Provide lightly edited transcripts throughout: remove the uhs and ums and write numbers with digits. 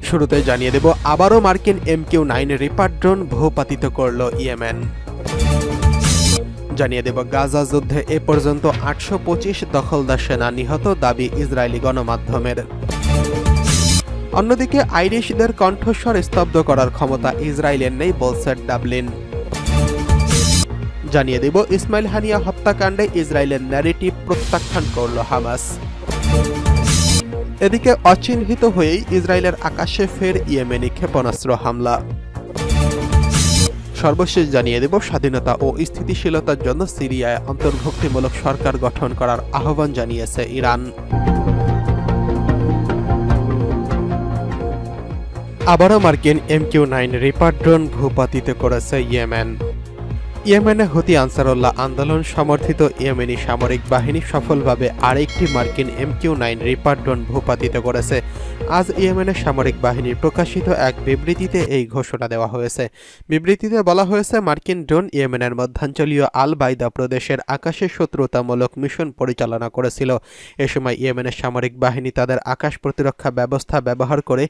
শুরুতে জানিয়ে দেব আবারও মার্কিন MQ-9 রিপার ড্রোন ভূপাতিত করল ইয়েমেন। জানিয়ে দেব গাজা যুদ্ধে এ পর্যন্ত 825 দখলদার সেনা নিহত, দাবি ইসরায়েলি গণমাধ্যমের। অন্যদিকে আইরিশদের কণ্ঠস্বর স্তব্ধ করার ক্ষমতা ইসরায়েলের নেই, বলছে ডাবলিন। জানিয়ে দেব ইসমাইল হানিয়া হত্যাকাণ্ডে ইসরায়েলের ন্যারেটিভ প্রত্যাখ্যান করল হামাস। এদিকে অচিহ্নিত হয়েই ইসরায়েলের আকাশে ফের ইয়েমেনি ক্ষেপণাস্ত্র হামলা। সর্বশেষ জানিয়ে দেব স্বাধীনতা ও স্থিতিশীলতার জন্য সিরিয়ায় অন্তর্ভুক্তিমূলক সরকার গঠন করার আহ্বান জানিয়েছে ইরান। আবারও মার্কিন MQ-9 রিপার ড্রোন ভূপাতিত করেছে ইয়েমেন। ইয়েমেনে হুতি আনসারুল্লাহ আন্দোলন সমর্থিত ইয়েমেনি সামরিক বাহিনী সফলভাবে আরেকটি মার্কিন MQ-9 রিপার ড্রোন ভূপাতিত করেছে। আজ ইয়েমেনের সামরিক বাহিনীর প্রকাশিত এক বিবৃতিতে এই ঘোষণা দেওয়া হয়েছে। বিবৃতিতে বলা হয়েছে, মার্কিন ড্রোন ইয়েমেনের মধ্যাঞ্চলীয় আল বাইদা প্রদেশের আকাশে শত্রুতামূলক মিশন পরিচালনা করেছিল। এ সময় ইয়েমেনের সামরিক বাহিনী তাদের আকাশ প্রতিরক্ষা ব্যবস্থা ব্যবহার করে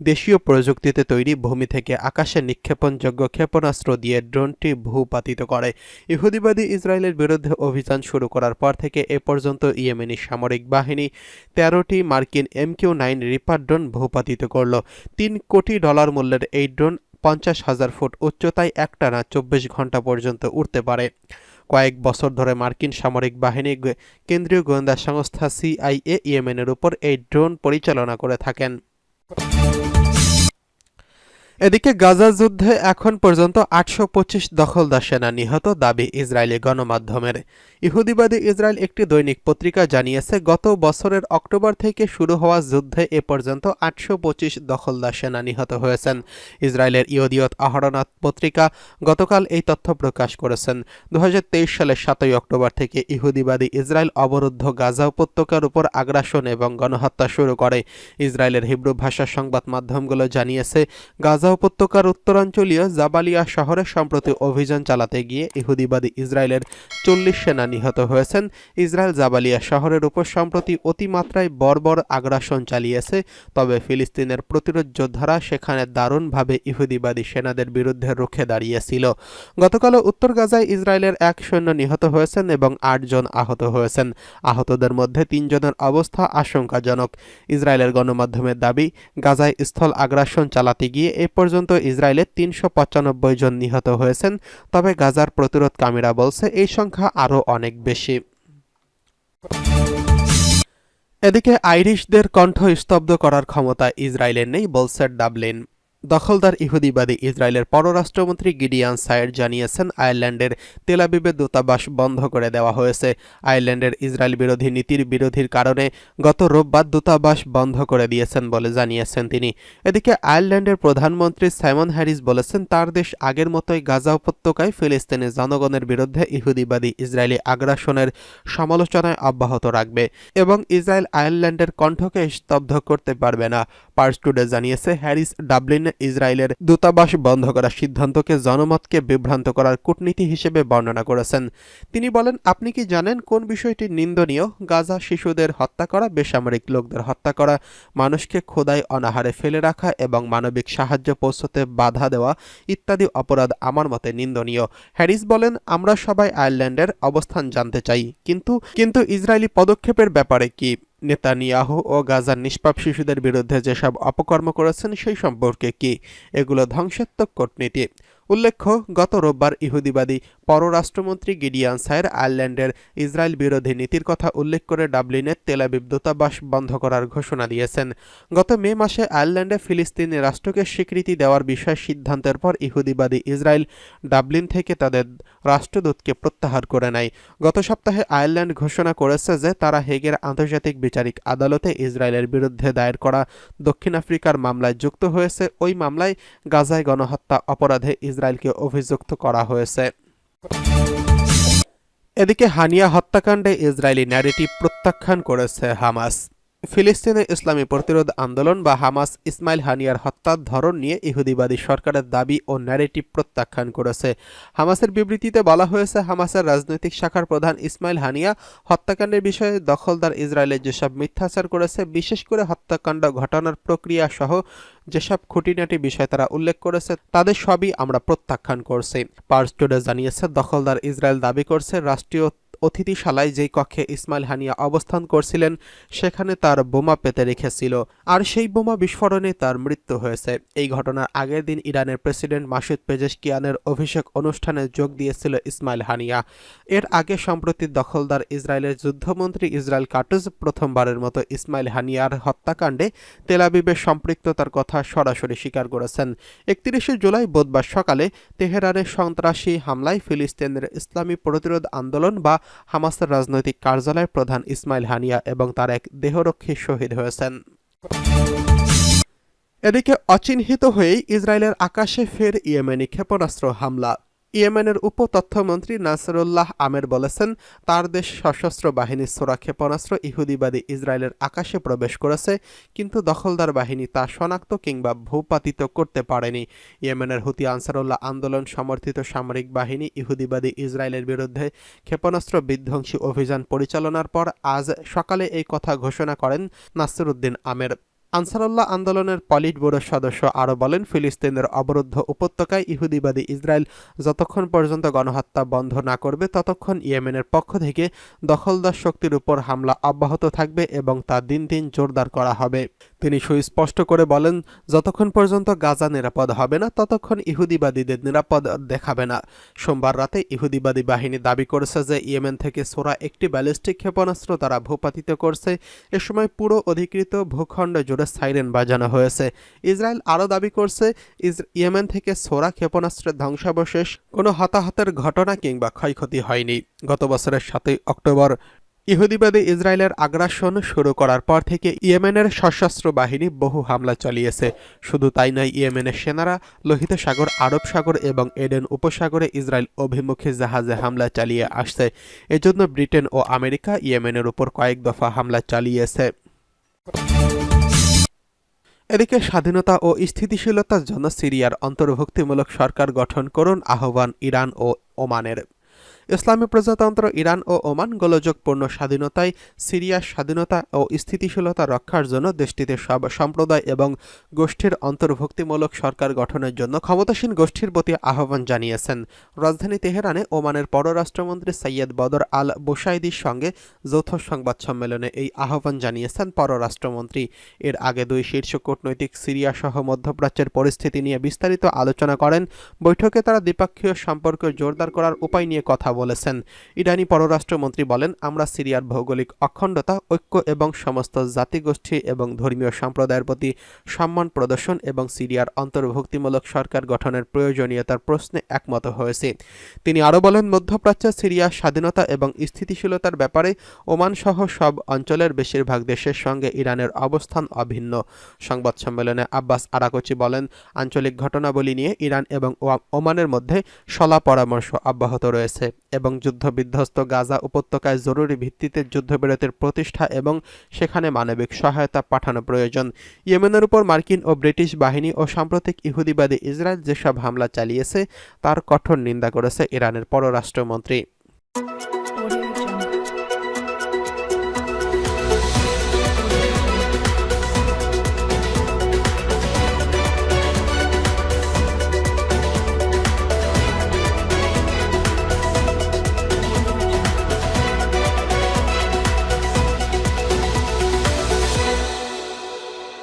দেশীয় প্রযুক্তিতে তৈরি ভূমি থেকে আকাশে নিক্ষেপণযোগ্য ক্ষেপণাস্ত্র দিয়ে ড্রোনটি ভূপাতিত করে। ইহুদিবাদী ইসরায়েলের বিরুদ্ধে অভিযান শুরু করার পর থেকে এ পর্যন্ত ইয়েমেনি সামরিক বাহিনী 13টি মার্কিন MQ-9 রিপার ড্রোন ভূপাতিত করল। $3 কোটি মূল্যের এই ড্রোন 50,000 ফুট উচ্চতায় একটানা 24 ঘন্টা পর্যন্ত উড়তে পারে। কয়েক বছর ধরে মার্কিন সামরিক বাহিনী কেন্দ্রীয় গোয়েন্দা সংস্থা CIA ইয়েমেনের উপর এই ড্রোন পরিচালনা করে থাকেন। এদিকে গাজা যুদ্ধে এখন পর্যন্ত 825 দখলদার সেনা নিহত, দাবি ইসরায়েলি গণমাধ্যমের। ইহুদিবাদী ইসরায়েল একটি দৈনিক পত্রিকা জানিয়েছে, গত বছরের অক্টোবর থেকে শুরু হওয়া যুদ্ধে এ পর্যন্ত 825 দখলদার সেনা নিহত হয়েছেন। ইসরায়েলের ইয়দিয়ত আহরনাত পত্রিকা গতকাল এই তথ্য প্রকাশ করেছেন। 2023 সালের 7 অক্টোবর থেকে ইহুদিবাদী ইসরায়েল অবরুদ্ধ গাজা উপত্যকার উপর আগ্রাসন এবং গণহত্যা শুরু করে। ইসরায়েলের হিব্রু ভাষার সংবাদ মাধ্যমগুলো জানিয়েছে, গাজা উপত্যকার উত্তরাঞ্চলীয় জাবালিয়া শহরে সম্প্রতি অভিযান চালাতে গিয়ে ইহুদিবাদী ইসরায়েলের 40 সেনা নিহত হয়েছেন। ইসরায়েল জাবালিয়া শহরের উপর সম্প্রতি অতিমাত্রায় বর্বর আগ্রাসন চালিয়েছে, তবে ফিলিস্তিনের প্রতিরোধ যোদ্ধারা সেখানে দারুণভাবে ইহুদিবাদী সেনাদের বিরুদ্ধে রুখে দাঁড়িয়েছিল। গতকাল উত্তর গাজায় ইসরায়েলের এক সৈন্য নিহত হয়েছেন এবং 8 জন আহত হয়েছেন। আহতদের মধ্যে 3 জনের অবস্থা আশঙ্কাজনক। ইসরায়েলের গণমাধ্যমের দাবি, গাজায় স্থল আগ্রাসন চালাতে গিয়ে এ পর্যন্ত ইসরায়েলের 395 জন নিহত হয়েছেন, তবে গাজার প্রতিরোধকামীরা বলছে এই সংখ্যা আরও অনেক বেশি। এদিকে আইরিশদের কণ্ঠ স্তব্ধ করার ক্ষমতা ইসরায়েলের নেই, বলছে ডাবলিন। দখলদার ইহুদিবাদী ইসরায়েলের পররাষ্ট্রমন্ত্রী গিডিয়ান সায়ের জানিয়েছেন, আয়ারল্যান্ডের তেল আবিবে দূতাবাস বন্ধ করে দেওয়া হয়েছে। আয়ারল্যান্ডের ইসরায়েল বিরোধী নীতির বিরোধীর কারণে গত রোববার দূতাবাস বন্ধ করে দিয়েছেন বলে জানিয়েছেন তিনি। এদিকে আয়ারল্যান্ডের প্রধানমন্ত্রী সাইমন হ্যারিস বলেছেন, তার দেশ আগের মতোই গাজা উপত্যকায় ফিলিস্তিনি জনগণের বিরুদ্ধে ইহুদিবাদী ইসরায়েলি আগ্রাসনের সমালোচনায় অব্যাহত রাখবে এবং ইসরায়েল আয়ারল্যান্ডের কণ্ঠকে স্তব্ধ করতে পারবে না। পার্স টুডে জানিয়েছে, হ্যারিস ডাবলিনে ইসরায়েলের দূতাবাস বন্ধ করার সিদ্ধান্তকে জনমতকে বিভ্রান্ত করার কূটনীতি হিসেবে বর্ণনা করেছেন। তিনি বলেন, আপনি কি জানেন কোন বিষয়টি নিন্দনীয়? গাজা শিশুদের হত্যা করা, বেসামরিক লোকদের হত্যা করা, মানুষকে খোদাই অনাহারে ফেলে রাখা এবং মানবিক সাহায্য পৌঁছতে বাধা দেওয়া ইত্যাদি অপরাধ আমার মতে নিন্দনীয়। হ্যারিস বলেন, আমরা সবাই আয়ারল্যান্ডের অবস্থান জানতে চাই, কিন্তু ইসরায়েলি পদক্ষেপের ব্যাপারে কি? নেতানিয়াহু ও গাজার নিষ্পাপ শিশুদের বিরুদ্ধে যেসব অপকর্ম করেছেন সেই সম্পর্কে কি? এগুলো ধ্বংসাত্মক কূটনীতি। উল্লেখ্য, গত রোববার ইহুদিবাদী পররাষ্ট্রমন্ত্রী গিডিয়ান সায়ের আয়ারল্যান্ডের ইসরায়েল বিরোধী নীতির কথা উল্লেখ করে ডাবলিনের তেল আবিব দূতাবাস বন্ধ করার ঘোষণা দিয়েছেন। গত মে মাসে আয়ারল্যান্ডে ফিলিস্তিনি রাষ্ট্রকে স্বীকৃতি দেওয়ার বিষয়ে সিদ্ধান্তের পর ইহুদিবাদী ইসরায়েল ডাবলিন থেকে তাদের রাষ্ট্রদূতকে প্রত্যাহার করে নেয়। গত সপ্তাহে আয়ারল্যান্ড ঘোষণা করেছে যে তারা হেগের আন্তর্জাতিক বিচারিক আদালতে ইসরায়েলের বিরুদ্ধে দায়ের করা দক্ষিণ আফ্রিকার মামলায় যুক্ত হয়েছে। ওই মামলায় গাজায় গণহত্যা অপরাধে ইসরায়েলকে অভিযুক্ত করা হয়েছে। এদিকে হানিয়া হত্যাকাণ্ডে ইসরায়েলি ন্যারেটিভ প্রত্যাখ্যান করেছে হামাস। ফিলিস্তিনে ইসলামী প্রতিরোধ আন্দোলন বা হামাস ইসমাইল হানিয়ার হত্যার ধরন নিয়ে ইহুদিবাদী সরকারের দাবি ও ন্যারেটিভ প্রত্যাখ্যান করেছে। হামাসের বিবৃতিতে বলা হয়েছে, হামাসের রাজনৈতিক শাখার প্রধান ইসমাইল হানিয়া হত্যাকাণ্ডের বিষয়ে দখলদার ইসরায়েলের যেসব মিথ্যাচার করেছে, বিশেষ করে হত্যাকাণ্ড ঘটানোর প্রক্রিয়া সহ যেসব খুঁটিনাটি বিষয় তারা উল্লেখ করেছে, তাদের সবই আমরা প্রত্যাখ্যান করছি। পার্স টুডে জানিয়েছে, দখলদার ইসরায়েল দাবি করছে রাষ্ট্রীয় অতিথিশালায় যেই কক্ষে ইসমাইল হানিয়া অবস্থান করছিলেন সেখানে তার বোমা পেতে রেখেছিল, আর সেই বোমা বিস্ফোরণে তার মৃত্যু হয়েছে। এই ঘটনার আগের দিন ইরানের প্রেসিডেন্ট মাসুদ পেজেশকিয়ানের অভিষেক অনুষ্ঠানে যোগ দিয়েছিল ইসমাইল হানিয়া। এর আগে সম্প্রতি দখলদার ইসরায়েলের যুদ্ধমন্ত্রী ইসরায়েল কাটুজ প্রথমবারের মতো ইসমাইল হানিয়ার হত্যাকাণ্ডে তেলাবিবের সম্পৃক্ততার কথা সরাসরি স্বীকার করেছেন। 31শে জুলাই বুধবার সকালে তেহরানের সন্ত্রাসী হামলায় ফিলিস্তিনের ইসলামী প্রতিরোধ আন্দোলন বা হামাসের রাজনৈতিক কার্যালয়ের প্রধান ইসমাইল হানিয়া এবং তার এক দেহরক্ষী শহীদ হয়েছেন। এদিকে অচিহ্নিত হয়েই ইসরায়েলের আকাশে ফের ইয়েমেনি ক্ষেপণাস্ত্র হামলা। ইয়েমেনের উপতথ্যমন্ত্রী নাসরুল্লাহ আমের বলেছেন, তার দেশ সশস্ত্র বাহিনীর ছোড়া ক্ষেপণাস্ত্র ইহুদিবাদী ইসরায়েলের আকাশে প্রবেশ করেছে, কিন্তু দখলদার বাহিনী তা শনাক্ত কিংবা ভূপাতিত করতে পারেনি। ইয়েমেনের হুতি আনসারুল্লাহ আন্দোলন সমর্থিত সামরিক বাহিনী ইহুদিবাদী ইসরায়েলের বিরুদ্ধে ক্ষেপণাস্ত্র বিধ্বংসী অভিযান পরিচালনার পর আজ সকালে এই কথা ঘোষণা করেন নাসিরুদ্দিন আমের। আনসারুল্লাহ আন্দোলনের পলিট ব্যুরোর সদস্য আরও বলেন, ফিলিস্তিনের অবরুদ্ধ উপত্যকায় ইহুদিবাদী ইসরায়েল যতক্ষণ পর্যন্ত গণহত্যা বন্ধ না করবে ততক্ষণ ইয়েমেনের পক্ষ থেকে দখলদার শক্তির উপর হামলা অব্যাহত থাকবে এবং তা দিন দিন জোরদার করা হবে। তিনি সুস্পষ্ট করে বলেন, যতক্ষণ পর্যন্ত গাজা নিরাপদ হবে না ততক্ষণ ইহুদিবাদীদের নিরাপদ দেখাবে না। সোমবার রাতে ইহুদিবাদী বাহিনী দাবি করেছে যে ইয়েমেন থেকে ছোড়া একটি ব্যালিস্টিক ক্ষেপণাস্ত্র তারা ভূপাতিত করছে। এ সময় পুরো অধিকৃত ভূখণ্ড জুড়ে সাইরেন বাজানো হয়েছে। ইসরায়েল আরও দাবি করছে, ইয়েমেন থেকে ছোড়া ক্ষেপণাস্ত্রের ধ্বংসাবশেষ কোনো হতাহতের ঘটনা কিংবা ক্ষয়ক্ষতি হয়নি। গত বছরের 7 অক্টোবর ইহুদিবাদী ইসরায়েলের আগ্রাসন শুরু করার পর থেকে ইয়েমেনের সশস্ত্র বাহিনী বহু হামলা চালিয়েছে। শুধু তাই নয়, ইয়েমেনের সেনারা লোহিত সাগর, আরব সাগর এবং এডেন উপসাগরে ইসরায়েল অভিমুখী জাহাজে হামলা চালিয়ে আসছে। এজন্য ব্রিটেন ও আমেরিকা ইয়েমেনের উপর কয়েক দফা হামলা চালিয়েছে। এদিকে স্বাধীনতা ও স্থিতিশীলতার জন্য সিরিয়ার অন্তর্ভুক্তিমূলক সরকার গঠন করুন আহ্বান ইরান ও ওমানের। ইসলামী প্রজাতন্ত্র ইরান ও ওমান গোলযোগপূর্ণ স্বাধীনতায় সিরিয়ার স্বাধীনতা ও স্থিতিশীলতা রক্ষার জন্য দেশটিতে সব সম্প্রদায় এবং গোষ্ঠীর অন্তর্ভুক্তিমূলক সরকার গঠনের জন্য ক্ষমতাসীন গোষ্ঠীর প্রতি আহ্বান জানিয়েছেন। রাজধানী তেহরানে ওমানের পররাষ্ট্রমন্ত্রী সৈয়দ বদর আল বুসাইদির সঙ্গে যৌথ সংবাদ সম্মেলনে এই আহ্বান জানিয়েছেন পররাষ্ট্রমন্ত্রী। এর আগে দুই শীর্ষ কূটনৈতিক সিরিয়া সহ মধ্যপ্রাচ্যের পরিস্থিতি নিয়ে বিস্তারিত আলোচনা করেন। বৈঠকে তারা দ্বিপক্ষীয় সম্পর্ক জোরদার করার উপায় নিয়ে কথা বলেছেন। ইরানি পররাষ্ট্রমন্ত্রী বলেন, আমরা সিরিয়ার ভৌগোলিক অখণ্ডতা, ঐক্য এবং সমস্ত জাতিগোষ্ঠী এবং ধর্মীয় সম্প্রদায়ের প্রতি সম্মান প্রদর্শন এবং সিরিয়ার অন্তর্ভুক্তিমূলক সরকার গঠনের প্রয়োজনীয়তার প্রশ্নে একমত হয়েছে। তিনি আরও বলেন, মধ্যপ্রাচ্যে সিরিয়ার স্বাধীনতা এবং স্থিতিশীলতার ব্যাপারে ওমান সহ সব অঞ্চলের বেশিরভাগ দেশের সঙ্গে ইরানের অবস্থান অভিন্ন। সংবাদ সম্মেলনে আব্বাস আরাকচি বলেন, আঞ্চলিক ঘটনাবলী নিয়ে ইরান এবং ওমানের মধ্যে সলা পরামর্শ অব্যাহত রয়েছে এবং যুদ্ধবিধ্বস্ত গাজা উপত্যকায় জরুরি ভিত্তিতে যুদ্ধবিরতির প্রতিষ্ঠা এবং সেখানে মানবিক সহায়তা পাঠানো প্রয়োজন। ইয়েমেনের উপর মার্কিন ও ব্রিটিশ বাহিনী ও সাম্প্রতিক ইহুদিবাদী ইসরায়েল যেসব হামলা চালিয়েছে তার কঠোর নিন্দা করেছে ইরানের পররাষ্ট্রমন্ত্রী।